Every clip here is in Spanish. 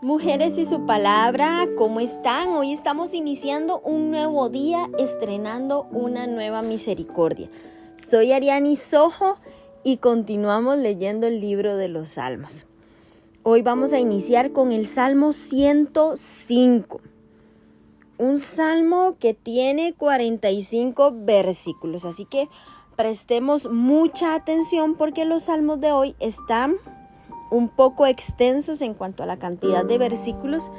Mujeres y su palabra, ¿cómo están? Hoy estamos iniciando un nuevo día, estrenando una nueva misericordia. Soy Ariani Sojo y continuamos leyendo el libro de los Salmos. Hoy vamos a iniciar con el Salmo 105. Un salmo que tiene 45 versículos, así que prestemos mucha atención porque los salmos de hoy están un poco extensos en cuanto a la cantidad de versículos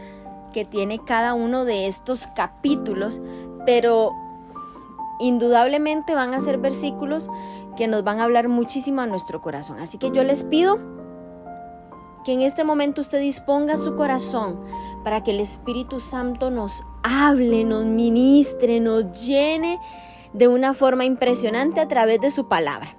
que tiene cada uno de estos capítulos, pero indudablemente van a ser versículos que nos van a hablar muchísimo a nuestro corazón. Así que yo les pido que en este momento usted disponga su corazón para que el Espíritu Santo nos hable, nos ministre, nos llene de una forma impresionante a través de su palabra.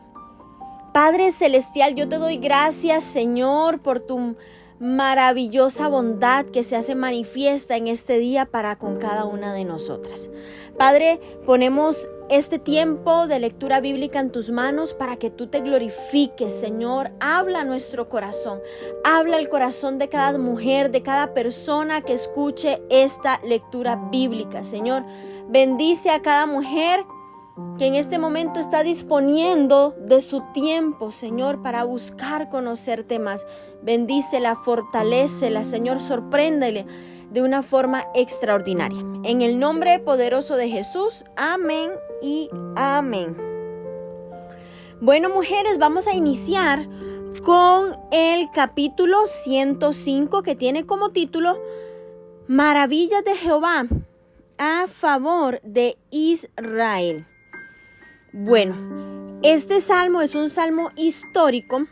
Padre Celestial, yo te doy gracias, Señor, por tu maravillosa bondad que se hace manifiesta en este día para con cada una de nosotras. Padre, ponemos este tiempo de lectura bíblica en tus manos para que tú te glorifiques, Señor. Habla a nuestro corazón, habla el corazón de cada mujer, de cada persona que escuche esta lectura bíblica, Señor. Bendice a cada mujer que en este momento está disponiendo de su tiempo, Señor, para buscar conocerte más. Bendícela, fortalécela, Señor, sorpréndele de una forma extraordinaria. En el nombre poderoso de Jesús, amén y amén. Bueno, mujeres, vamos a iniciar con el capítulo 105 que tiene como título Maravillas de Jehová a favor de Israel. Bueno, este salmo es un salmo histórico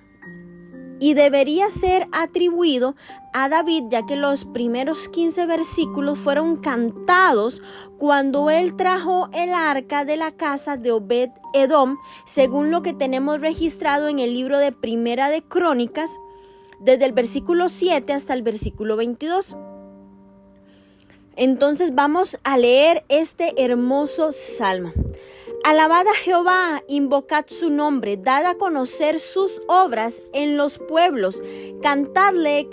y debería ser atribuido a David, ya que los primeros 15 versículos fueron cantados cuando él trajo el arca de la casa de Obed-Edom, según lo que tenemos registrado en el libro de Primera de Crónicas, desde el versículo 7 hasta el versículo 22. Entonces vamos a leer este hermoso salmo. Alabad a Jehová, invocad su nombre, dad a conocer sus obras en los pueblos, cantadle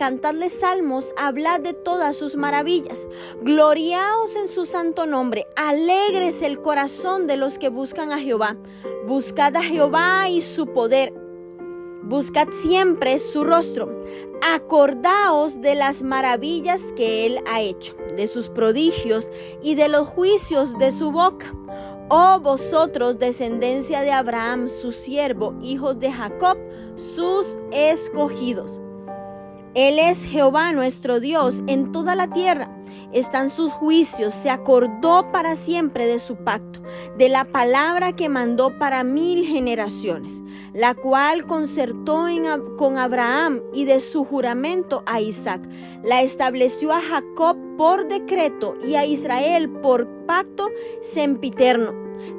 salmos, hablad de todas sus maravillas, gloriaos en su santo nombre, alégrese el corazón de los que buscan a Jehová, buscad a Jehová y su poder, buscad siempre su rostro, acordaos de las maravillas que él ha hecho, de sus prodigios y de los juicios de su boca. Oh vosotros, descendencia de Abraham, su siervo, hijos de Jacob, sus escogidos. Él es Jehová nuestro Dios en toda la tierra. Están sus juicios, se acordó para siempre de su pacto, de la palabra que mandó para 1000 generaciones, la cual concertó con Abraham y de su juramento a Isaac. La estableció a Jacob por decreto y a Israel por pacto sempiterno,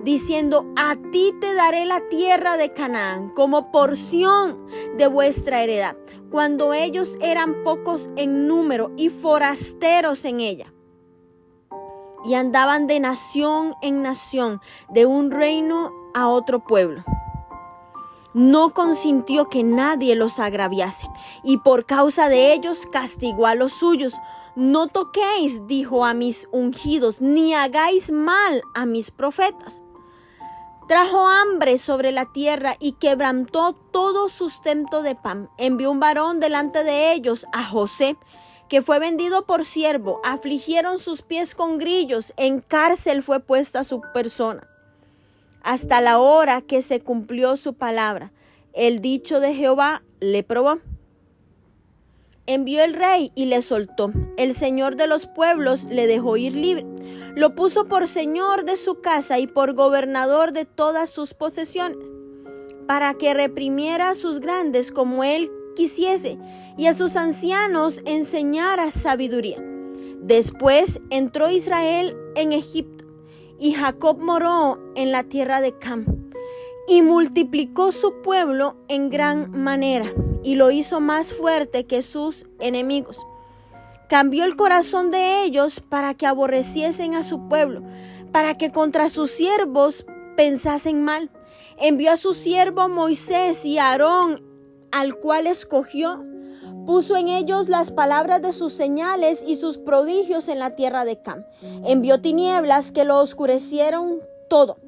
diciendo: a ti te daré la tierra de Canaán como porción de vuestra heredad, cuando ellos eran pocos en número y forasteros en ella, y andaban de nación en nación, de un reino a otro pueblo. No consintió que nadie los agraviase, y por causa de ellos castigó a los suyos. No toquéis, dijo, a mis ungidos, ni hagáis mal a mis profetas. Trajo hambre sobre la tierra y quebrantó todo sustento de pan. Envió un varón delante de ellos, a José, que fue vendido por siervo. Afligieron sus pies con grillos, en cárcel fue puesta su persona, hasta la hora que se cumplió su palabra. El dicho de Jehová le probó. Envió el rey y le soltó. El Señor de los pueblos le dejó ir libre. Lo puso por señor de su casa y por gobernador de todas sus posesiones, para que reprimiera a sus grandes como él quisiese, y a sus ancianos enseñara sabiduría. Después entró Israel en Egipto, y Jacob moró en la tierra de Cam, y multiplicó su pueblo en gran manera, y lo hizo más fuerte que sus enemigos. Cambió el corazón de ellos para que aborreciesen a su pueblo, para que contra sus siervos pensasen mal. Envió a su siervo Moisés y a Aarón, al cual escogió, Puso en ellos las palabras de sus señales y sus prodigios en la tierra de Cam. Envió tinieblas que lo oscurecieron todo.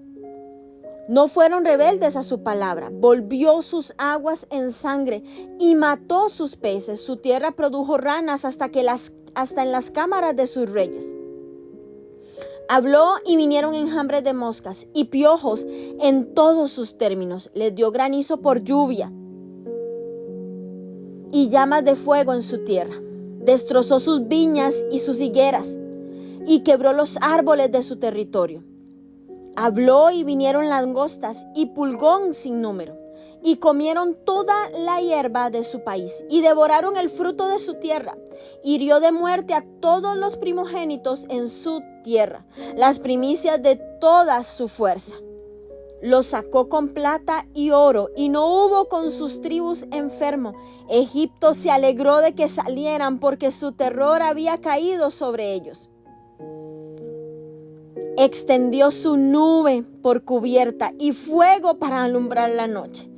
No fueron rebeldes a su palabra. Volvió sus aguas en sangre y mató sus peces. Su tierra produjo ranas hasta en las cámaras de sus reyes. Habló y vinieron enjambres de moscas y piojos en todos sus términos. Les dio granizo por lluvia y llamas de fuego en su tierra. Destrozó sus viñas y sus higueras y quebró los árboles de su territorio. Habló y vinieron langostas y pulgón sin número, y comieron toda la hierba de su país, y devoraron el fruto de su tierra. Hirió de muerte a todos los primogénitos en su tierra, las primicias de toda su fuerza. Los sacó con plata y oro, y no hubo con sus tribus enfermo. Egipto se alegró de que salieran, porque su terror había caído sobre ellos. Extendió su nube por cubierta y fuego para alumbrar la noche.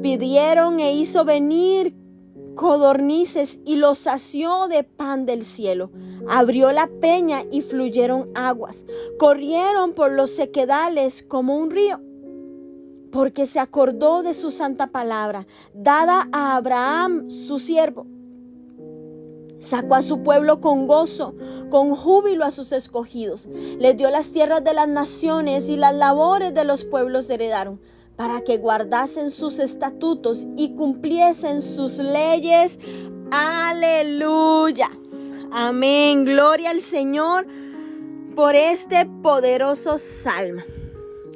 Pidieron e hizo venir codornices y los sació de pan del cielo. Abrió la peña y fluyeron aguas. Corrieron por los sequedales como un río. Porque se acordó de su santa palabra, dada a Abraham su siervo. Sacó a su pueblo con gozo, con júbilo a sus escogidos. Les dio las tierras de las naciones y las labores de los pueblos heredaron, para que guardasen sus estatutos y cumpliesen sus leyes. Aleluya. Amén. Gloria al Señor por este poderoso salmo.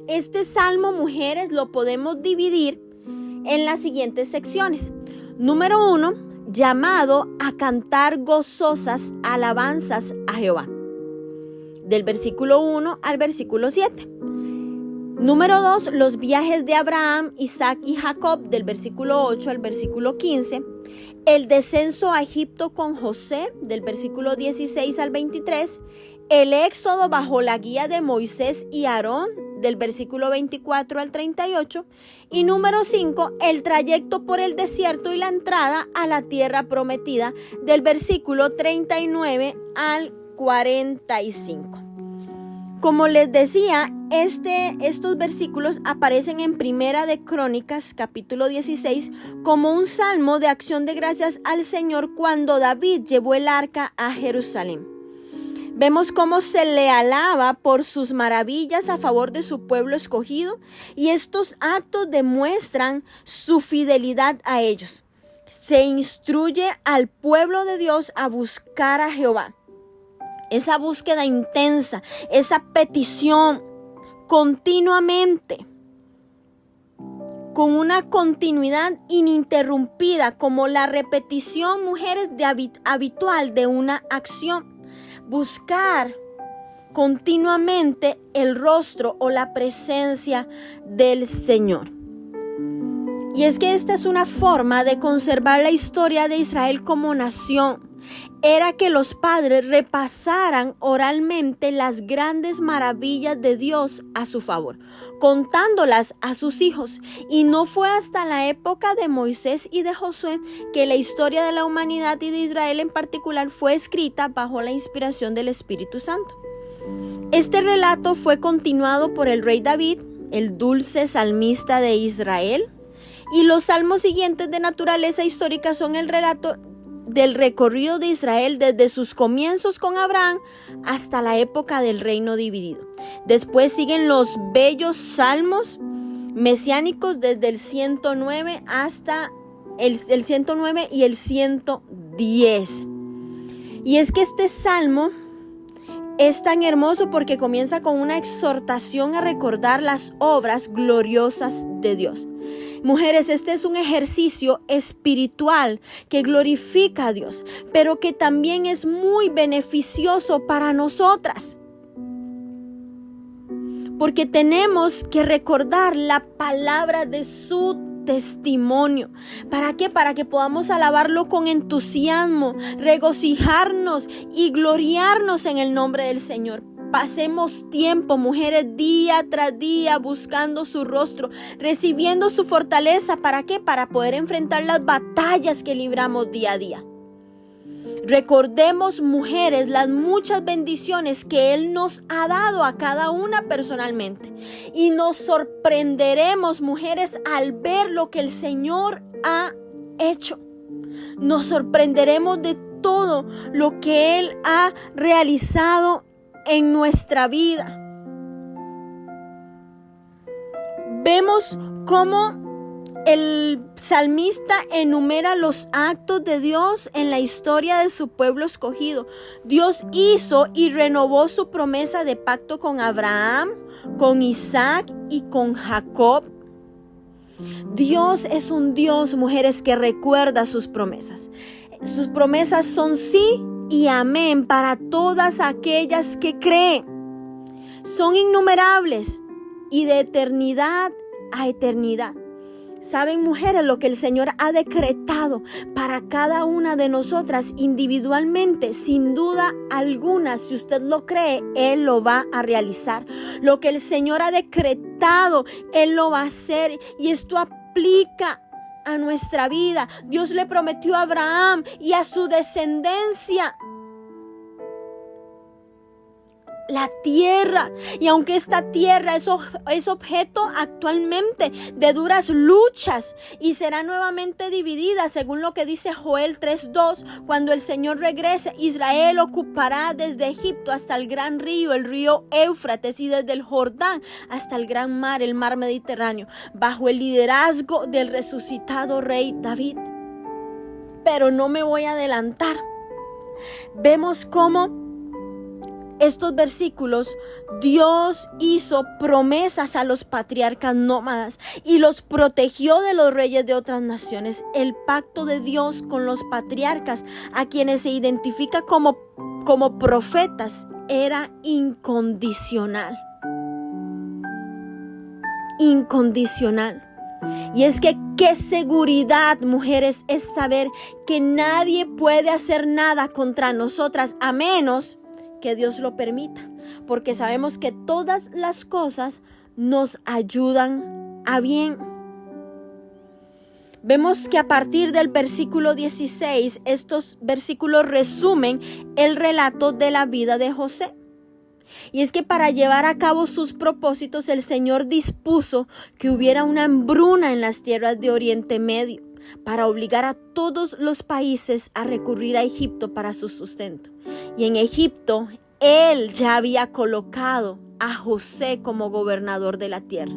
Este salmo, mujeres, lo podemos dividir en las siguientes secciones. Número 1. Llamado a cantar gozosas alabanzas a Jehová, del versículo 1 al versículo 7. Número 2, los viajes de Abraham, Isaac y Jacob, del versículo 8 al versículo 15. El descenso a Egipto con José, del versículo 16 al 23. El éxodo bajo la guía de Moisés y Aarón, del versículo 24 al 38. Y número 5, el trayecto por el desierto y la entrada a la tierra prometida, del versículo 39 al 45. Como les decía, estos versículos aparecen en Primera de Crónicas, capítulo 16, como un salmo de acción de gracias al Señor cuando David llevó el arca a Jerusalén. Vemos cómo se le alaba por sus maravillas a favor de su pueblo escogido, y estos actos demuestran su fidelidad a ellos. Se instruye al pueblo de Dios a buscar a Jehová. Esa búsqueda intensa, esa petición continuamente, con una continuidad ininterrumpida, como la repetición, mujeres, habitual de una acción. Buscar continuamente el rostro o la presencia del Señor. Y es que esta es una forma de conservar la historia de Israel como nación. Era que los padres repasaran oralmente las grandes maravillas de Dios a su favor, contándolas a sus hijos. Y no fue hasta la época de Moisés y de Josué que la historia de la humanidad y de Israel en particular fue escrita bajo la inspiración del Espíritu Santo. Este relato fue continuado por el rey David, el dulce salmista de Israel, y los salmos siguientes de naturaleza histórica son el relato del recorrido de Israel desde sus comienzos con Abraham hasta la época del reino dividido. Después siguen los bellos salmos mesiánicos desde el 109 hasta el 109 y el 110. Y es que este salmo es tan hermoso porque comienza con una exhortación a recordar las obras gloriosas de Dios. Mujeres, este es un ejercicio espiritual que glorifica a Dios, pero que también es muy beneficioso para nosotras. Porque tenemos que recordar la palabra de su testimonio. ¿Para qué? Para que podamos alabarlo con entusiasmo, regocijarnos y gloriarnos en el nombre del Señor. Pasemos tiempo, mujeres, día tras día buscando su rostro, recibiendo su fortaleza. ¿Para qué? Para poder enfrentar las batallas que libramos día a día. Recordemos, mujeres, las muchas bendiciones que Él nos ha dado a cada una personalmente. Y nos sorprenderemos, mujeres, al ver lo que el Señor ha hecho. Nos sorprenderemos de todo lo que Él ha realizado en nuestra vida. Vemos cómo el salmista enumera los actos de Dios en la historia de su pueblo escogido. Dios hizo y renovó su promesa de pacto con Abraham, con Isaac y con Jacob. Dios es un Dios, mujeres, que recuerda sus promesas. Sus promesas son sí y amén para todas aquellas que creen. Son innumerables y de eternidad a eternidad. Saben, mujeres, lo que el Señor ha decretado para cada una de nosotras individualmente, sin duda alguna, si usted lo cree, Él lo va a realizar. Lo que el Señor ha decretado, Él lo va a hacer, y esto aplica a nuestra vida. Dios le prometió a Abraham y a su descendencia la tierra, y aunque esta tierra es objeto actualmente de duras luchas y será nuevamente dividida, según lo que dice Joel 3:2, cuando el Señor regrese, Israel ocupará desde Egipto hasta el gran río, el río Éufrates, y desde el Jordán hasta el gran mar, el mar Mediterráneo, bajo el liderazgo del resucitado rey David. Pero no me voy a adelantar. Vemos cómo estos versículos, Dios hizo promesas a los patriarcas nómadas y los protegió de los reyes de otras naciones. El pacto de Dios con los patriarcas, a quienes se identifica como profetas, era incondicional. Incondicional. Y es que qué seguridad, mujeres, es saber que nadie puede hacer nada contra nosotras a menos que Dios lo permita, porque sabemos que todas las cosas nos ayudan a bien. Vemos que a partir del versículo 16, estos versículos resumen el relato de la vida de José. Y es que para llevar a cabo sus propósitos, el Señor dispuso que hubiera una hambruna en las tierras de Oriente Medio, para obligar a todos los países a recurrir a Egipto para su sustento. Y en Egipto, Él ya había colocado a José como gobernador de la tierra.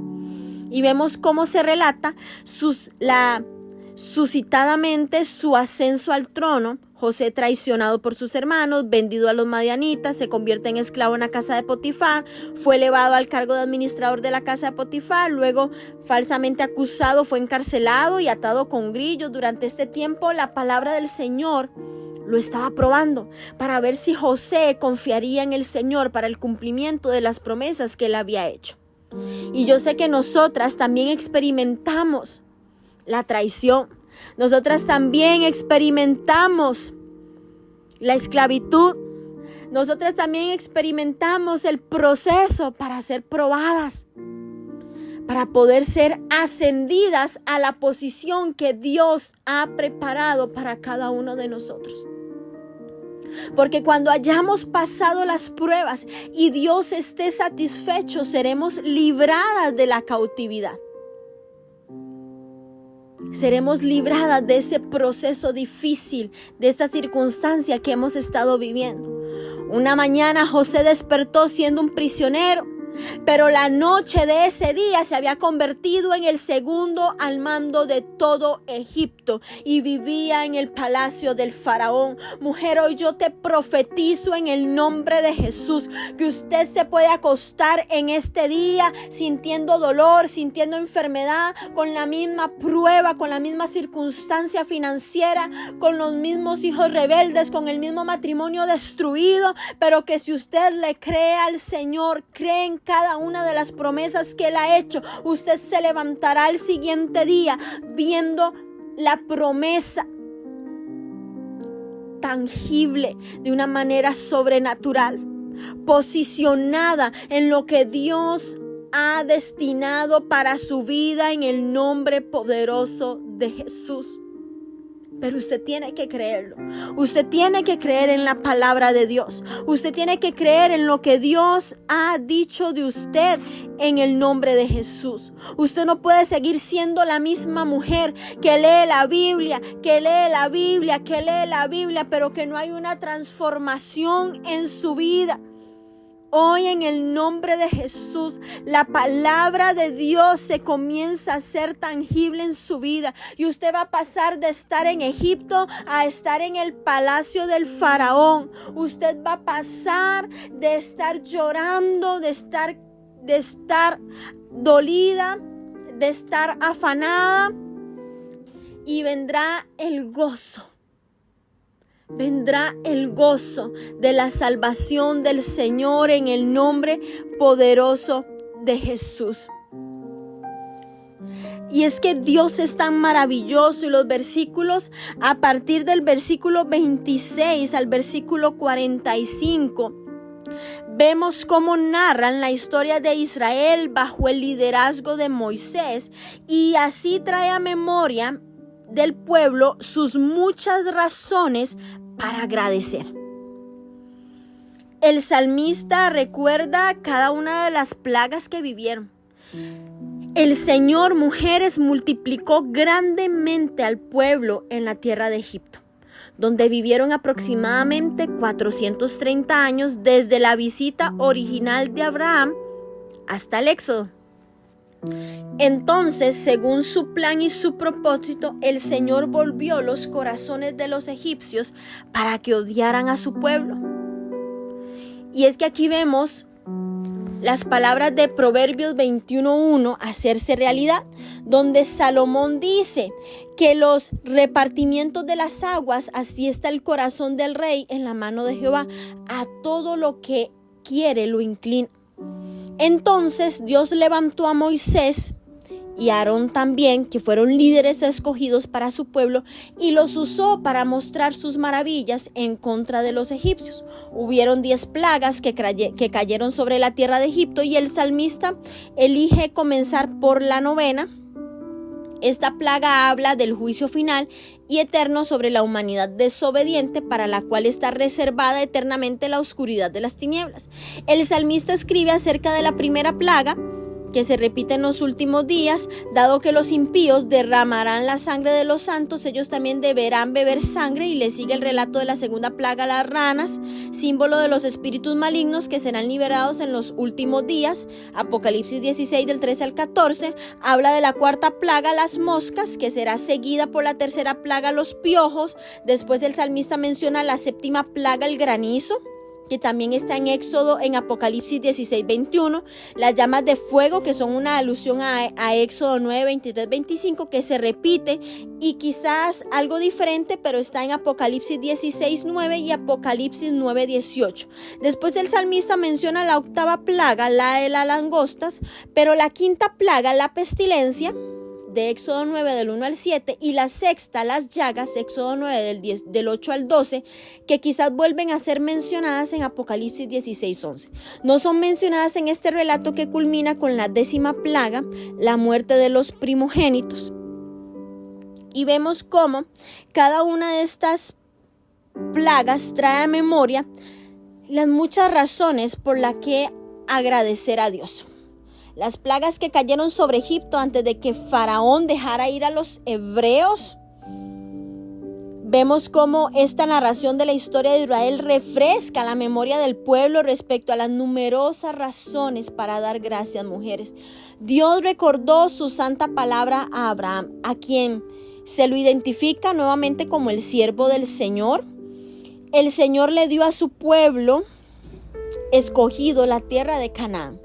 Y vemos cómo se relata suscitadamente su ascenso al trono. José, traicionado por sus hermanos, vendido a los madianitas, se convierte en esclavo en la casa de Potifar, fue elevado al cargo de administrador de la casa de Potifar, luego falsamente acusado, fue encarcelado y atado con grillos. Durante este tiempo, la palabra del Señor lo estaba probando para ver si José confiaría en el Señor para el cumplimiento de las promesas que Él había hecho. Y yo sé que nosotras también experimentamos la traición. Nosotras también experimentamos la esclavitud. Nosotras también experimentamos el proceso para ser probadas, para poder ser ascendidas a la posición que Dios ha preparado para cada uno de nosotros. Porque cuando hayamos pasado las pruebas y Dios esté satisfecho, seremos libradas de la cautividad. Seremos libradas de ese proceso difícil, de esa circunstancia que hemos estado viviendo. Una mañana José despertó siendo un prisionero, pero la noche de ese día se había convertido en el segundo al mando de todo Egipto y vivía en el palacio del faraón. Mujer, hoy yo te profetizo en el nombre de Jesús que usted se puede acostar en este día sintiendo dolor, sintiendo enfermedad, con la misma prueba, con la misma circunstancia financiera, con los mismos hijos rebeldes, con el mismo matrimonio destruido, pero que si usted le cree al Señor, cree en cada una de las promesas que Él ha hecho, usted se levantará el siguiente día viendo la promesa tangible de una manera sobrenatural, posicionada en lo que Dios ha destinado para su vida en el nombre poderoso de Jesús. Pero usted tiene que creerlo. Usted tiene que creer en la palabra de Dios. Usted tiene que creer en lo que Dios ha dicho de usted en el nombre de Jesús. Usted no puede seguir siendo la misma mujer que lee la Biblia, pero que no hay una transformación en su vida. Hoy en el nombre de Jesús, la palabra de Dios se comienza a ser tangible en su vida. Y usted va a pasar de estar en Egipto a estar en el palacio del faraón. Usted va a pasar de estar llorando, de estar dolida, de estar afanada. Y vendrá el gozo. Vendrá el gozo de la salvación del Señor en el nombre poderoso de Jesús. Y es que Dios es tan maravilloso, y los versículos a partir del versículo 26 al versículo 45 vemos cómo narran la historia de Israel bajo el liderazgo de Moisés, y así trae a memoria del pueblo sus muchas razones para agradecer. El salmista recuerda cada una de las plagas que vivieron. El Señor, mujeres, multiplicó grandemente al pueblo en la tierra de Egipto, donde vivieron aproximadamente 430 años desde la visita original de Abraham hasta el Éxodo. Entonces, según su plan y su propósito, el Señor volvió los corazones de los egipcios para que odiaran a su pueblo. Y es que aquí vemos las palabras de Proverbios 21:1 hacerse realidad, donde Salomón dice que los repartimientos de las aguas, así está el corazón del rey en la mano de Jehová, a todo lo que quiere lo inclina. Entonces Dios levantó a Moisés y a Aarón también, que fueron líderes escogidos para su pueblo, y los usó para mostrar sus maravillas en contra de los egipcios. Hubieron 10 plagas que cayeron sobre la tierra de Egipto, y el salmista elige comenzar por la 9ª. Esta plaga habla del juicio final y eterno sobre la humanidad desobediente, para la cual está reservada eternamente la oscuridad de las tinieblas. El salmista escribe acerca de la primera plaga, que se repite en los últimos días. Dado que los impíos derramarán la sangre de los santos, ellos también deberán beber sangre. Y le sigue el relato de la segunda plaga, las ranas, símbolo de los espíritus malignos que serán liberados en los últimos días. Apocalipsis 16 del 13 al 14 habla de la cuarta plaga, las moscas, que será seguida por la tercera plaga, los piojos. Después el salmista menciona la séptima plaga, el granizo, que también está en Éxodo, en Apocalipsis 16:21, las llamas de fuego, que son una alusión a Éxodo 9:23-25, que se repite y quizás algo diferente, pero está en Apocalipsis 16:9 y Apocalipsis 9:18. Después el salmista menciona la octava plaga, la de las langostas, pero la quinta plaga, la pestilencia, de Éxodo 9 del 1 al 7, y la sexta, las llagas, Éxodo 9 del 8 al 12, que quizás vuelven a ser mencionadas en Apocalipsis 16:11. No son mencionadas en este relato, que culmina con la 10ª plaga, la muerte de los primogénitos. Y vemos cómo cada una de estas plagas trae a memoria las muchas razones por las que agradecer a Dios. Las plagas que cayeron sobre Egipto antes de que Faraón dejara ir a los hebreos. Vemos cómo esta narración de la historia de Israel refresca la memoria del pueblo respecto a las numerosas razones para dar gracias, mujeres. Dios recordó su santa palabra a Abraham, a quien se lo identifica nuevamente como el siervo del Señor. El Señor le dio a su pueblo escogido la tierra de Canaán.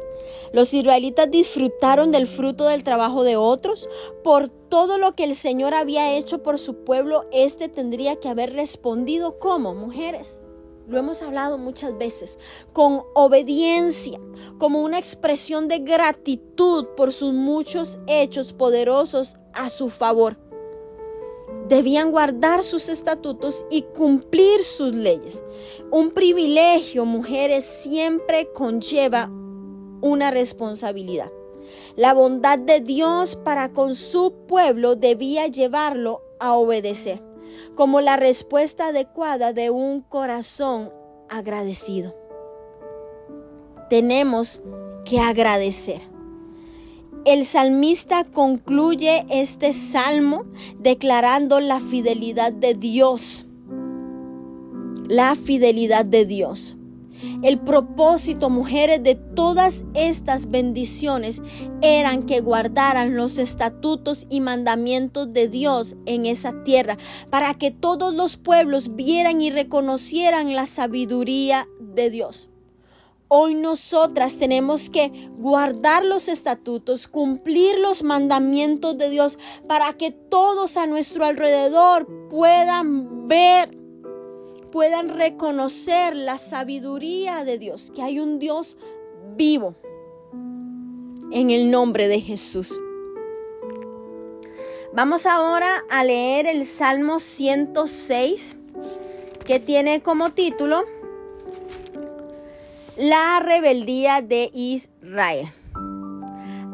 Los israelitas disfrutaron del fruto del trabajo de otros. Por todo lo que el Señor había hecho por su pueblo, este tendría que haber respondido como mujeres. Lo hemos hablado muchas veces, con obediencia, como una expresión de gratitud por sus muchos hechos poderosos a su favor. Debían guardar sus estatutos y cumplir sus leyes. Un privilegio, mujeres, siempre conlleva una responsabilidad. La bondad de Dios para con su pueblo debía llevarlo a obedecer. como la respuesta adecuada de un corazón agradecido. Tenemos que agradecer. El salmista concluye este salmo declarando la fidelidad de Dios. La fidelidad de Dios. El propósito, mujeres, de todas estas bendiciones eran que guardaran los estatutos y mandamientos de Dios en esa tierra, para que todos los pueblos vieran y reconocieran la sabiduría de Dios. Hoy nosotras tenemos que guardar los estatutos, cumplir los mandamientos de Dios, para que todos a nuestro alrededor puedan ver, puedan reconocer la sabiduría de Dios, que hay un Dios vivo, en el nombre de Jesús. Vamos ahora a leer el Salmo 106, que tiene como título La rebeldía de Israel.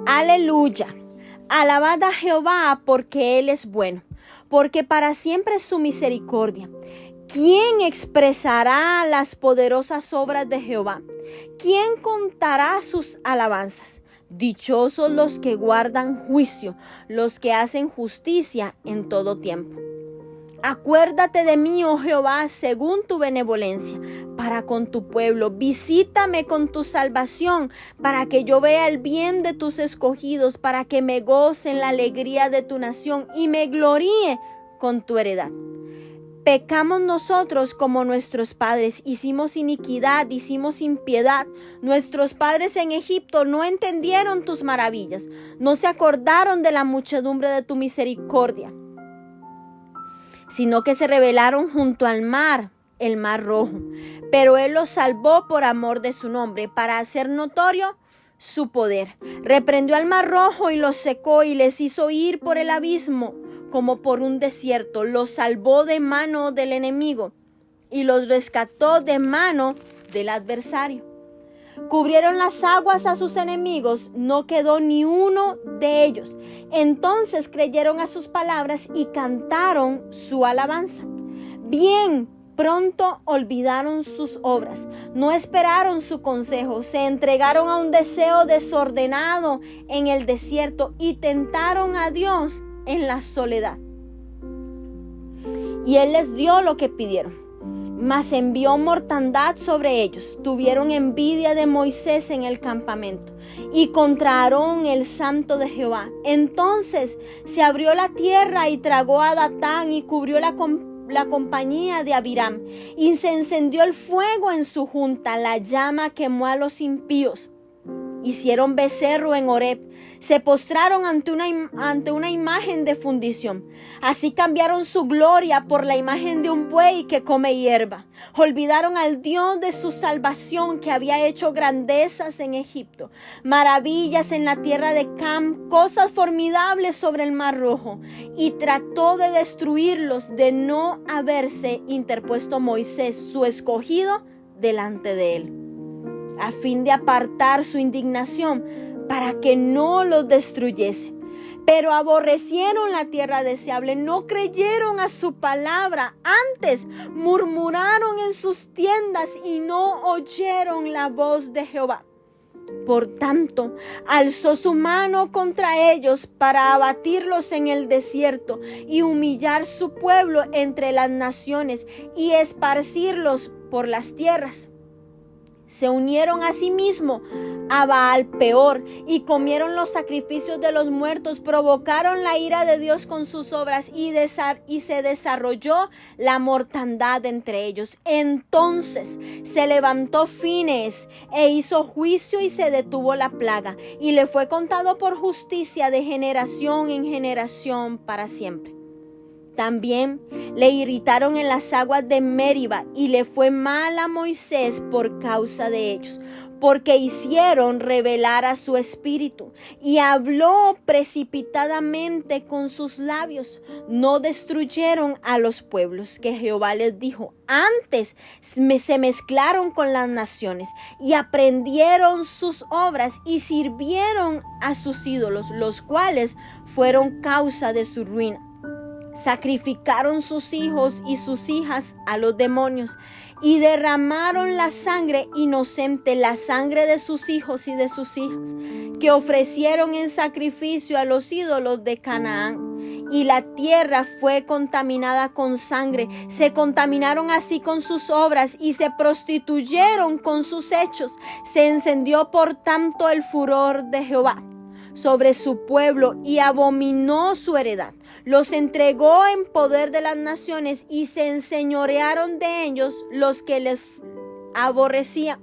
Aleluya. Alabad a Jehová, porque Él es bueno, porque para siempre es su misericordia. ¿Quién expresará las poderosas obras de Jehová? ¿Quién contará sus alabanzas? Dichosos los que guardan juicio, los que hacen justicia en todo tiempo. Acuérdate de mí, oh Jehová, según tu benevolencia, para con tu pueblo. Visítame con tu salvación, para que yo vea el bien de tus escogidos, para que me goce en la alegría de tu nación y me gloríe con tu heredad. Pecamos nosotros como nuestros padres, hicimos iniquidad, hicimos impiedad. Nuestros padres en Egipto no entendieron tus maravillas, no se acordaron de la muchedumbre de tu misericordia, sino que se rebelaron junto al mar, el mar rojo. Pero Él los salvó por amor de su nombre, para hacer notorio su poder. Reprendió al mar rojo y los secó y les hizo ir por el abismo como por un desierto. Los salvó de mano del enemigo y los rescató de mano del adversario. Cubrieron las aguas a sus enemigos, no quedó ni uno de ellos. Entonces creyeron a sus palabras y cantaron su alabanza. Bien pronto olvidaron sus obras, no esperaron su consejo, se entregaron a un deseo desordenado en el desierto y tentaron a Dios en la soledad. Y Él les dio lo que pidieron, mas envió mortandad sobre ellos. Tuvieron envidia de Moisés en el campamento y contra Aarón, el santo de Jehová. Entonces se abrió la tierra y tragó a Datán y cubrió la compañía de Abiram, y se encendió el fuego en su junta, la llama quemó a los impíos. Hicieron becerro en Horeb, se postraron ante una imagen de fundición. Así cambiaron su gloria por la imagen de un buey que come hierba. Olvidaron al Dios de su salvación, que había hecho grandezas en Egipto, maravillas en la tierra de Cam, cosas formidables sobre el mar rojo, y trató de destruirlos de no haberse interpuesto Moisés, su escogido, delante de él, a fin de apartar su indignación, para que no los destruyese. Pero aborrecieron la tierra deseable, no creyeron a su palabra, antes murmuraron en sus tiendas y no oyeron la voz de Jehová. Por tanto, alzó su mano contra ellos para abatirlos en el desierto y humillar su pueblo entre las naciones y esparcirlos por las tierras. Se unieron a sí mismo a Baal Peor y comieron los sacrificios de los muertos, provocaron la ira de Dios con sus obras y se desarrolló la mortandad entre ellos. Entonces se levantó Finees e hizo juicio y se detuvo la plaga, y le fue contado por justicia de generación en generación para siempre. También le irritaron en las aguas de Meriba, y le fue mal a Moisés por causa de ellos, porque hicieron rebelar a su espíritu, y habló precipitadamente con sus labios. No destruyeron a los pueblos que Jehová les dijo, antes se mezclaron con las naciones y aprendieron sus obras y sirvieron a sus ídolos, los cuales fueron causa de su ruina. Sacrificaron sus hijos y sus hijas a los demonios y derramaron la sangre inocente, la sangre de sus hijos y de sus hijas, que ofrecieron en sacrificio a los ídolos de Canaán. Y la tierra fue contaminada con sangre. Se contaminaron así con sus obras y se prostituyeron con sus hechos. Se encendió por tanto el furor de Jehová sobre su pueblo y abominó su heredad. Los entregó en poder de las naciones y se enseñorearon de ellos los que les aborrecían.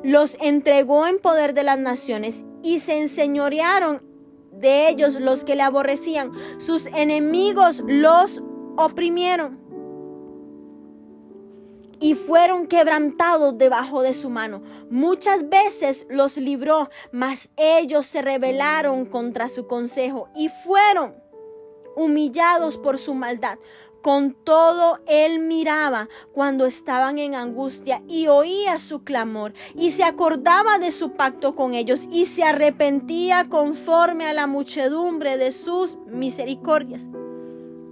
Los entregó en poder de las naciones y se enseñorearon de ellos los que le aborrecían. Sus enemigos los oprimieron y fueron quebrantados debajo de su mano. Muchas veces los libró, mas ellos se rebelaron contra su consejo y fueron humillados por su maldad. Con todo, él miraba cuando estaban en angustia y oía su clamor y se acordaba de su pacto con ellos y se arrepentía conforme a la muchedumbre de sus misericordias.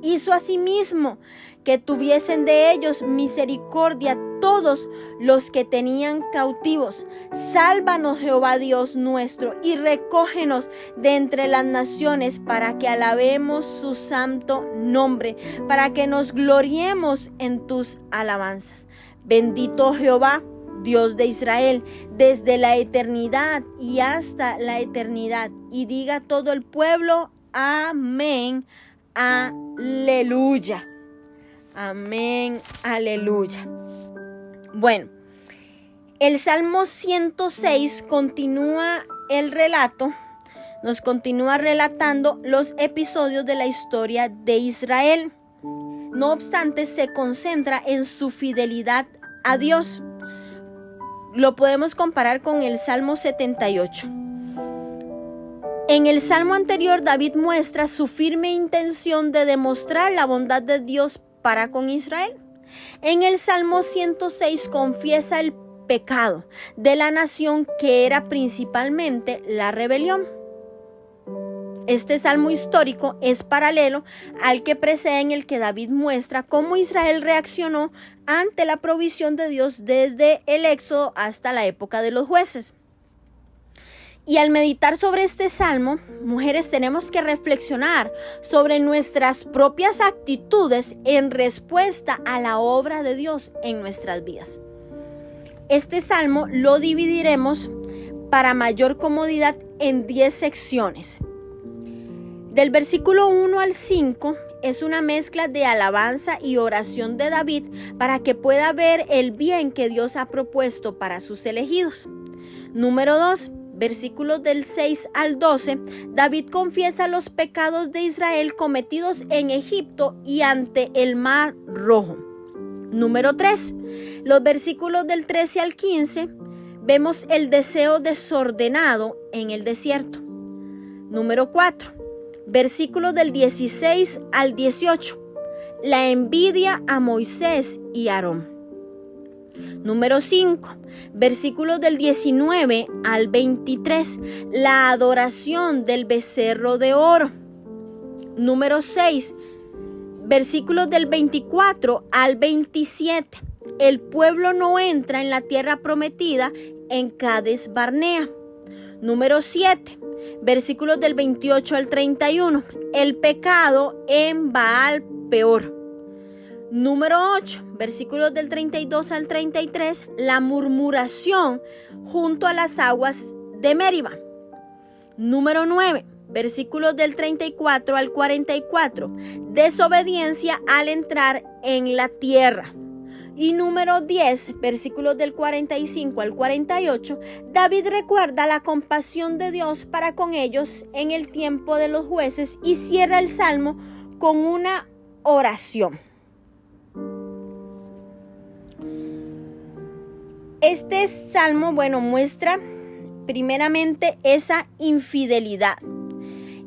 Hizo asimismo que tuviesen de ellos misericordia todos los que tenían cautivos. Sálvanos, Jehová Dios nuestro, y recógenos de entre las naciones para que alabemos su santo nombre, para que nos gloriemos en tus alabanzas. Bendito Jehová, Dios de Israel, desde la eternidad y hasta la eternidad. Y diga todo el pueblo, amén. Aleluya. Amén. Aleluya. Bueno, el Salmo 106 continúa el relato, nos continúa relatando los episodios de la historia de Israel. No obstante, se concentra en su fidelidad a Dios. Lo podemos comparar con el Salmo 78. En el salmo anterior, David muestra su firme intención de demostrar la bondad de Dios para con Israel. En el Salmo 106 confiesa el pecado de la nación, que era principalmente la rebelión. Este salmo histórico es paralelo al que precede, en el que David muestra cómo Israel reaccionó ante la provisión de Dios desde el Éxodo hasta la época de los jueces. Y al meditar sobre este salmo, mujeres, tenemos que reflexionar sobre nuestras propias actitudes en respuesta a la obra de Dios en nuestras vidas. Este salmo lo dividiremos para mayor comodidad en 10 secciones. Del versículo 1 al 5 es una mezcla de alabanza y oración de David para que pueda ver el bien que Dios ha propuesto para sus elegidos. Número 2. Versículos del 6 al 12, David confiesa los pecados de Israel cometidos en Egipto y ante el Mar Rojo. Número 3, los versículos del 13 al 15, vemos el deseo desordenado en el desierto. Número 4, versículos del 16 al 18, la envidia a Moisés y Aarón. Número 5, versículos del 19 al 23, la adoración del becerro de oro. Número 6, versículos del 24 al 27, el pueblo no entra en la tierra prometida en Cades Barnea. Número 7, versículos del 28 al 31, el pecado en Baal Peor. Número 8, versículos del 32 al 33, la murmuración junto a las aguas de Meriba. Número 9, versículos del 34 al 44, desobediencia al entrar en la tierra. Y número 10, versículos del 45 al 48, David recuerda la compasión de Dios para con ellos en el tiempo de los jueces y cierra el salmo con una oración. Este salmo, muestra primeramente esa infidelidad.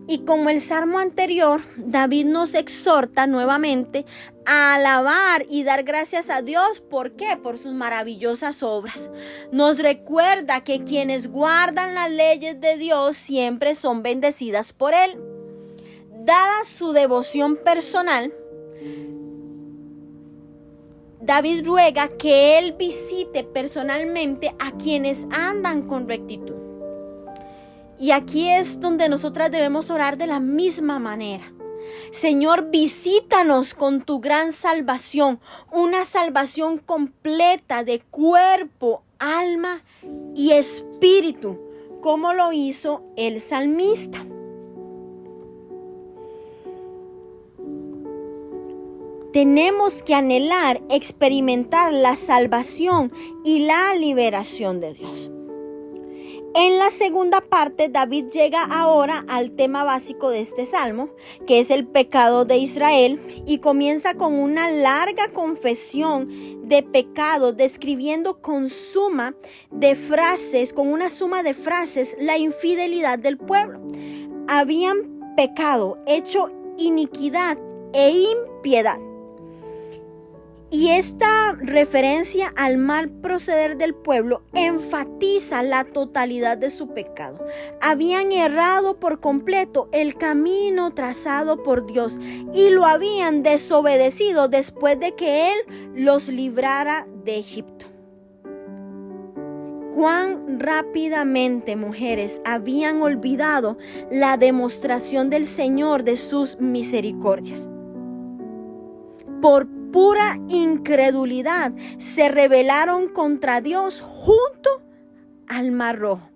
Y como el salmo anterior, David nos exhorta nuevamente a alabar y dar gracias a Dios. ¿Por qué? Por sus maravillosas obras. Nos recuerda que quienes guardan las leyes de Dios siempre son bendecidas por Él. Dada su devoción personal, David ruega que Él visite personalmente a quienes andan con rectitud. Y aquí es donde nosotras debemos orar de la misma manera. Señor, visítanos con tu gran salvación, una salvación completa de cuerpo, alma y espíritu, como lo hizo el salmista. Tenemos que anhelar experimentar la salvación y la liberación de Dios. En la segunda parte, David llega ahora al tema básico de este salmo, que es el pecado de Israel, y comienza con una larga confesión de pecado, describiendo con una suma de frases la infidelidad del pueblo. Habían pecado, hecho iniquidad e impiedad. Y esta referencia al mal proceder del pueblo enfatiza la totalidad de su pecado. Habían errado por completo el camino trazado por Dios y lo habían desobedecido después de que Él los librara de Egipto. Cuán rápidamente, mujeres, habían olvidado la demostración del Señor de sus misericordias. Por pura incredulidad se rebelaron contra Dios junto al Mar Rojo.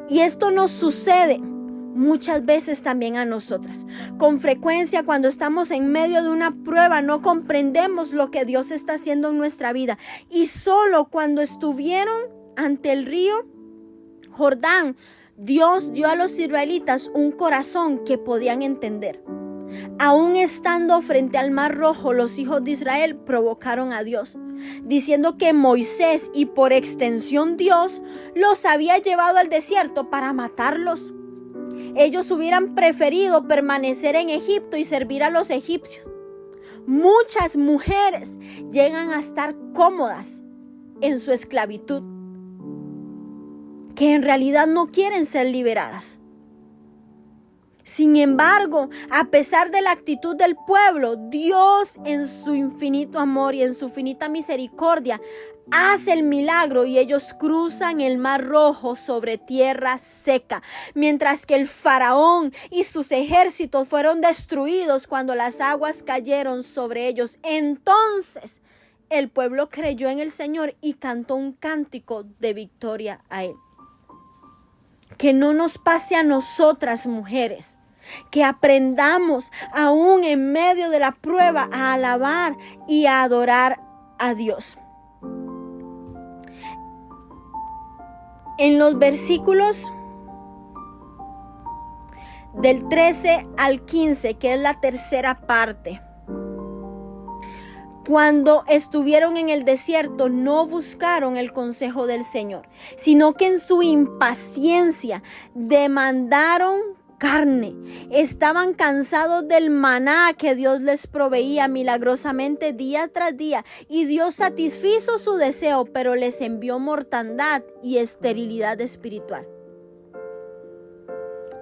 Y esto nos sucede muchas veces también a nosotras. Con frecuencia, cuando estamos en medio de una prueba, no comprendemos lo que Dios está haciendo en nuestra vida. Y solo cuando estuvieron ante el río Jordán, Dios dio a los israelitas un corazón que podían entender. Aún estando frente al Mar Rojo, los hijos de Israel provocaron a Dios, diciendo que Moisés y por extensión Dios los había llevado al desierto para matarlos. Ellos hubieran preferido permanecer en Egipto y servir a los egipcios. Muchas mujeres llegan a estar cómodas en su esclavitud, que en realidad no quieren ser liberadas. Sin embargo, a pesar de la actitud del pueblo, Dios en su infinito amor y en su infinita misericordia hace el milagro y ellos cruzan el Mar Rojo sobre tierra seca, mientras que el faraón y sus ejércitos fueron destruidos cuando las aguas cayeron sobre ellos. Entonces el pueblo creyó en el Señor y cantó un cántico de victoria a Él. Que no nos pase a nosotras, mujeres, que aprendamos aún en medio de la prueba a alabar y a adorar a Dios. En los versículos del 13 al 15, que es la tercera parte, cuando estuvieron en el desierto, no buscaron el consejo del Señor, sino que en su impaciencia demandaron carne. Estaban cansados del maná que Dios les proveía milagrosamente día tras día, y Dios satisfizo su deseo, pero les envió mortandad y esterilidad espiritual.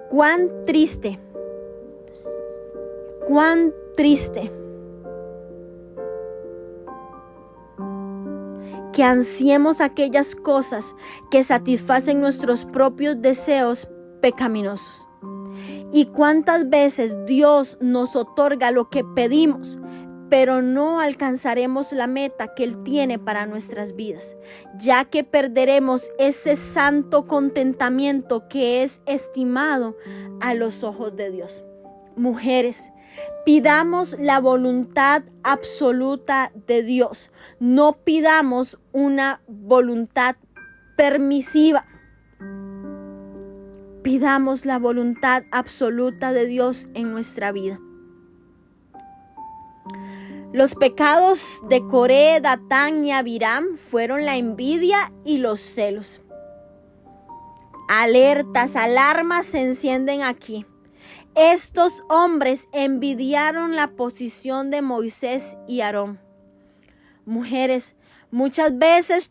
Cuán triste que ansiemos aquellas cosas que satisfacen nuestros propios deseos pecaminosos. Y cuántas veces Dios nos otorga lo que pedimos, pero no alcanzaremos la meta que Él tiene para nuestras vidas, ya que perderemos ese santo contentamiento que es estimado a los ojos de Dios. Mujeres, pidamos la voluntad absoluta de Dios. No pidamos una voluntad permisiva. Pidamos la voluntad absoluta de Dios en nuestra vida. Los pecados de Coré, Datán y Abiram fueron la envidia y los celos. Alertas, alarmas se encienden aquí. Estos hombres envidiaron la posición de Moisés y Aarón. Mujeres, muchas veces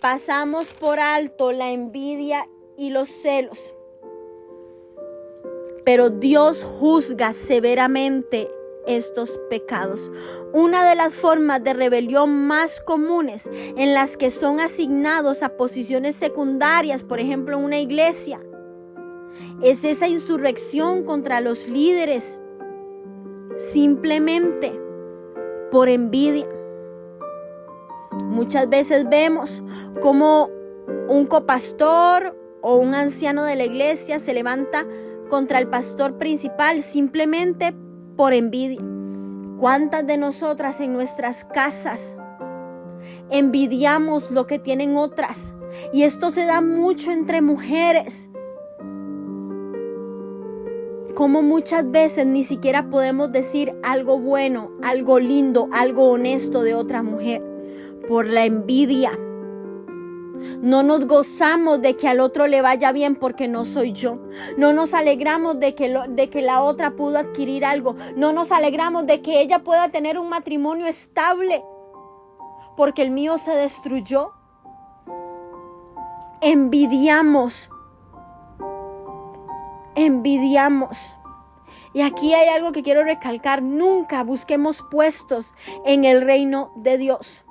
pasamos por alto la envidia y los celos. Pero Dios juzga severamente estos pecados. Una de las formas de rebelión más comunes en las que son asignados a posiciones secundarias, por ejemplo en una iglesia, es esa insurrección contra los líderes, simplemente por envidia. Muchas veces vemos como un copastor o un anciano de la iglesia se levanta contra el pastor principal simplemente por envidia. ¿Cuántas de nosotras en nuestras casas envidiamos lo que tienen otras? Y esto se da mucho entre mujeres. Como muchas veces ni siquiera podemos decir algo bueno, algo lindo, algo honesto de otra mujer por la envidia. No nos gozamos de que al otro le vaya bien porque no soy yo. No nos alegramos de que la otra pudo adquirir algo. No nos alegramos de que ella pueda tener un matrimonio estable porque el mío se destruyó. Envidiamos. Y aquí hay algo que quiero recalcar. Nunca busquemos puestos en el reino de Dios.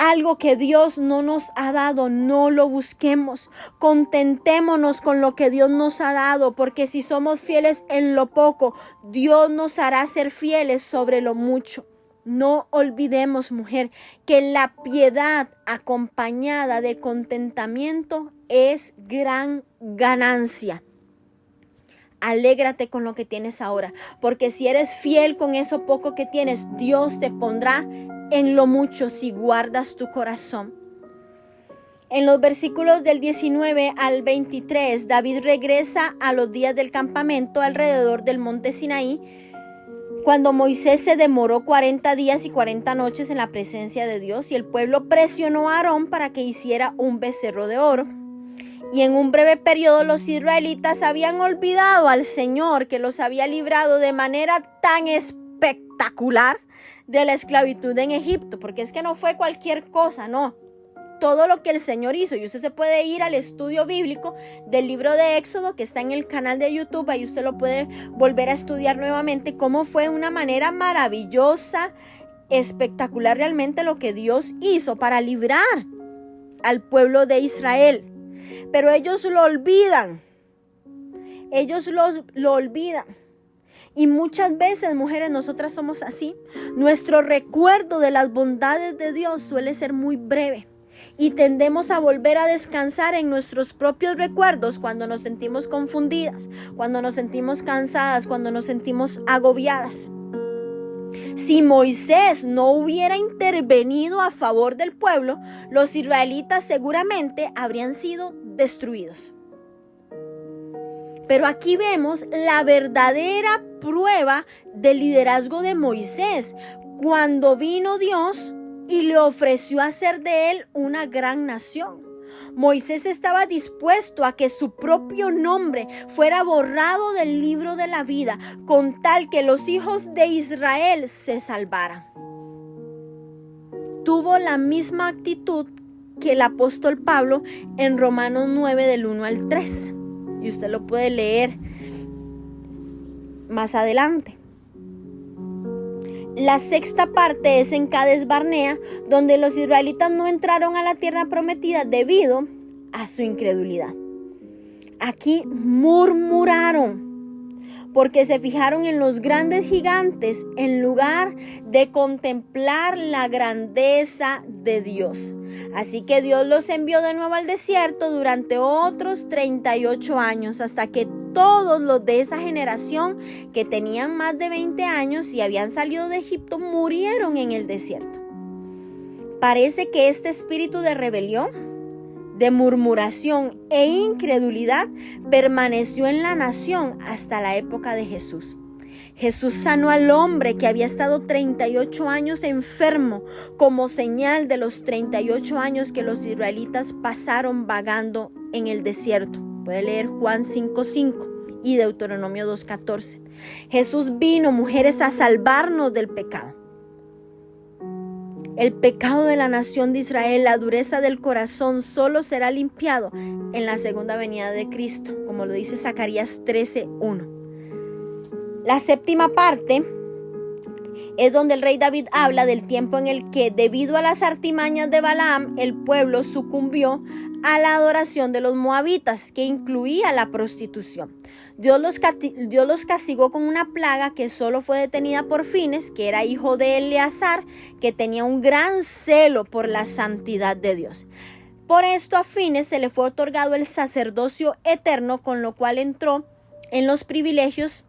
Algo que Dios no nos ha dado, no lo busquemos. Contentémonos con lo que Dios nos ha dado, porque si somos fieles en lo poco, Dios nos hará ser fieles sobre lo mucho. No olvidemos, mujer, que la piedad acompañada de contentamiento es gran ganancia. Alégrate con lo que tienes ahora, porque si eres fiel con eso poco que tienes, Dios te pondrá en lo mucho si guardas tu corazón. En los versículos del 19 al 23, David regresa a los días del campamento alrededor del monte Sinaí, cuando Moisés se demoró 40 días y 40 noches en la presencia de Dios, y el pueblo presionó a Aarón para que hiciera un becerro de oro. Y en un breve periodo los israelitas habían olvidado al Señor, que los había librado de manera tan espectacular de la esclavitud en Egipto, porque es que no fue cualquier cosa, no. Todo lo que el Señor hizo, y usted se puede ir al estudio bíblico del libro de Éxodo, que está en el canal de YouTube, ahí usted lo puede volver a estudiar nuevamente, cómo fue una manera maravillosa, espectacular realmente lo que Dios hizo para librar al pueblo de Israel. Pero ellos lo olvidan, lo olvidan. Y muchas veces, mujeres, nosotras somos así. Nuestro recuerdo de las bondades de Dios suele ser muy breve. Y tendemos a volver a descansar en nuestros propios recuerdos cuando nos sentimos confundidas, cuando nos sentimos cansadas, cuando nos sentimos agobiadas. Si Moisés no hubiera intervenido a favor del pueblo, los israelitas seguramente habrían sido destruidos. Pero aquí vemos la verdadera prueba del liderazgo de Moisés, cuando vino Dios y le ofreció hacer de él una gran nación. Moisés estaba dispuesto a que su propio nombre fuera borrado del libro de la vida, con tal que los hijos de Israel se salvaran. Tuvo la misma actitud que el apóstol Pablo en Romanos 9 del 1 al 3. Y usted lo puede leer más adelante. La sexta parte es en Cades Barnea, donde los israelitas no entraron a la tierra prometida debido a su incredulidad. Aquí murmuraron porque se fijaron en los grandes gigantes en lugar de contemplar la grandeza de Dios. Así que Dios los envió de nuevo al desierto durante otros 38 años, hasta que todos los de esa generación que tenían más de 20 años y habían salido de Egipto murieron en el desierto. Parece que este espíritu de rebelión, de murmuración e incredulidad permaneció en la nación hasta la época de Jesús. Jesús sanó al hombre que había estado 38 años enfermo, como señal de los 38 años que los israelitas pasaron vagando en el desierto. Puede leer Juan 5:5 y Deuteronomio 2:14. Jesús vino, mujeres, a salvarnos del pecado. El pecado de la nación de Israel, la dureza del corazón, solo será limpiado en la segunda venida de Cristo, como lo dice Zacarías 13:1. La séptima parte es donde el rey David habla del tiempo en el que, debido a las artimañas de Balaam, el pueblo sucumbió a la adoración de los moabitas, que incluía la prostitución. Dios los castigó con una plaga que solo fue detenida por Fines, que era hijo de Eleazar, que tenía un gran celo por la santidad de Dios. Por esto a Fines se le fue otorgado el sacerdocio eterno, con lo cual entró en los privilegios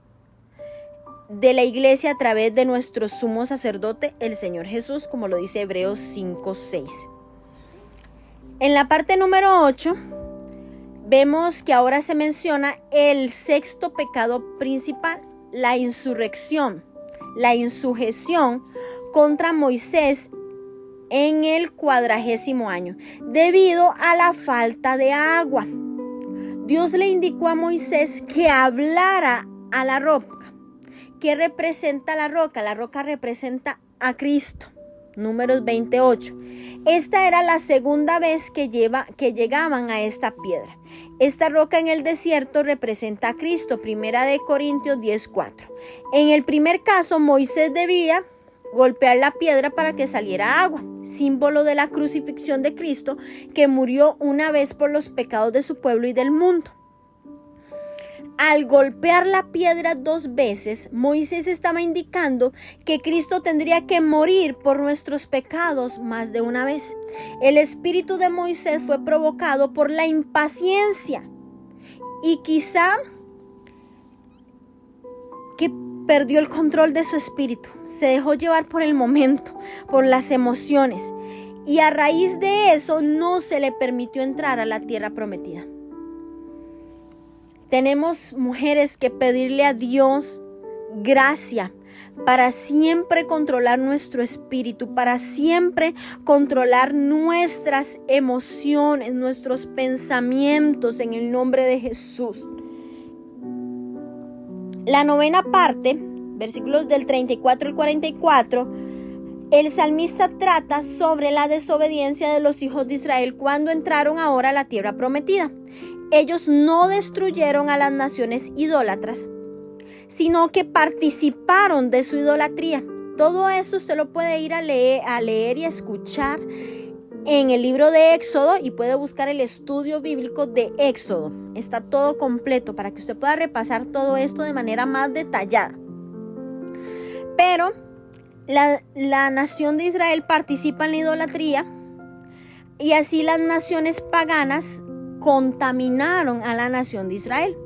de la iglesia a través de nuestro sumo sacerdote, el Señor Jesús, como lo dice Hebreos 5:6. En la parte número 8, vemos que ahora se menciona el sexto pecado principal, la insurrección, la insurrección contra Moisés en el 40º año, debido a la falta de agua. Dios le indicó a Moisés que hablara a la roca. ¿Qué representa la roca? La roca representa a Cristo. Números 28. Esta era la segunda vez que llegaban a esta piedra. Esta roca en el desierto representa a Cristo. Primera de Corintios 10:4. En el primer caso, Moisés debía golpear la piedra para que saliera agua, símbolo de la crucifixión de Cristo, que murió una vez por los pecados de su pueblo y del mundo. Al golpear la piedra 2 veces, Moisés estaba indicando que Cristo tendría que morir por nuestros pecados más de una vez. El espíritu de Moisés fue provocado por la impaciencia y quizá que perdió el control de su espíritu. Se dejó llevar por el momento, por las emociones, y a raíz de eso no se le permitió entrar a la tierra prometida. Tenemos, mujeres, que pedirle a Dios gracia para siempre controlar nuestro espíritu, para siempre controlar nuestras emociones, nuestros pensamientos, en el nombre de Jesús. La novena parte, versículos del 34 al 44, el salmista trata sobre la desobediencia de los hijos de Israel cuando entraron ahora a la tierra prometida. Ellos no destruyeron a las naciones idólatras, sino que participaron de su idolatría. Todo esto usted lo puede ir a leer y a escuchar en el libro de Éxodo, y puede buscar el estudio bíblico de Éxodo. Está todo completo para que usted pueda repasar todo esto de manera más detallada. Pero la nación de Israel participa en la idolatría, y así las naciones paganas contaminaron a la nación de Israel.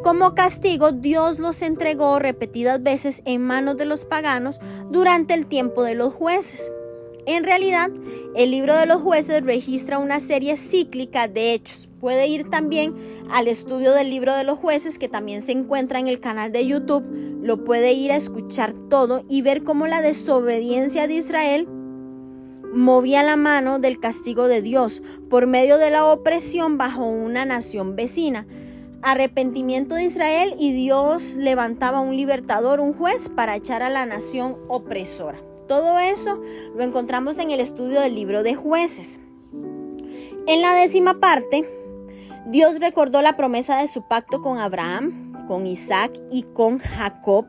Como castigo, Dios los entregó repetidas veces en manos de los paganos durante el tiempo de los jueces. En realidad, el libro de los jueces registra una serie cíclica de hechos. Puede ir también al estudio del libro de los jueces, que también se encuentra en el canal de YouTube. Lo puede ir a escuchar todo y ver cómo la desobediencia de Israel movía la mano del castigo de Dios por medio de la opresión bajo una nación vecina. Arrepentimiento de Israel, y Dios levantaba un libertador, un juez, para echar a la nación opresora. Todo eso lo encontramos en el estudio del libro de Jueces. En la 10ª parte, Dios recordó la promesa de su pacto con Abraham, con Isaac y con Jacob.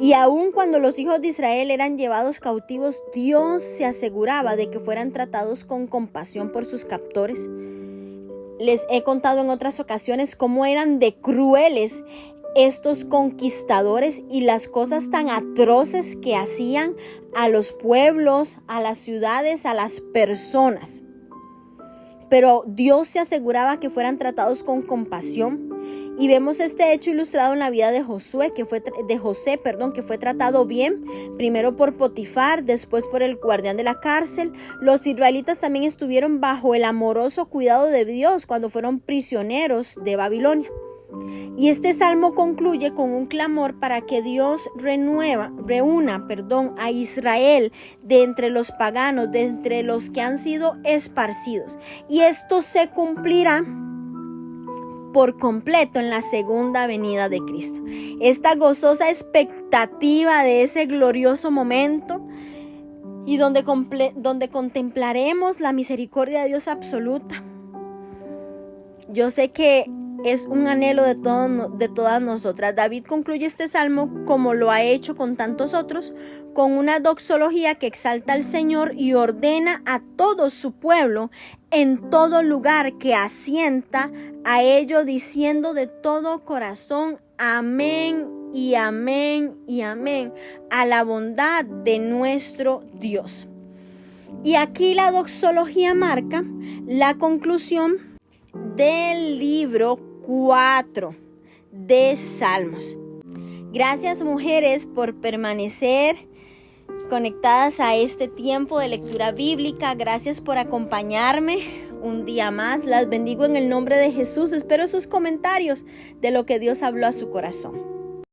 Y aun cuando los hijos de Israel eran llevados cautivos, Dios se aseguraba de que fueran tratados con compasión por sus captores. Les he contado en otras ocasiones cómo eran de crueles estos conquistadores y las cosas tan atroces que hacían a los pueblos, a las ciudades, a las personas. Pero Dios se aseguraba que fueran tratados con compasión. Y vemos este hecho ilustrado en la vida de José, que fue tratado bien, primero por Potifar, después por el guardián de la cárcel. Los israelitas también estuvieron bajo el amoroso cuidado de Dios cuando fueron prisioneros de Babilonia. Y este salmo concluye con un clamor para que Dios reúna a Israel de entre los paganos, de entre los que han sido esparcidos. Y esto se cumplirá por completo en la segunda venida de Cristo. Esta gozosa expectativa de ese glorioso momento, y donde contemplaremos la misericordia de Dios absoluta. Yo sé que es un anhelo de todas nosotras. David concluye este salmo, como lo ha hecho con tantos otros, con una doxología que exalta al Señor y ordena a todo su pueblo en todo lugar que asienta a ello, diciendo de todo corazón: amén y amén y amén, a la bondad de nuestro Dios. Y aquí la doxología marca la conclusión del libro 4 de Salmos. Gracias, mujeres, por permanecer conectadas a este tiempo de lectura bíblica. Gracias por acompañarme un día más. Las bendigo en el nombre de Jesús. Espero sus comentarios de lo que Dios habló a su corazón.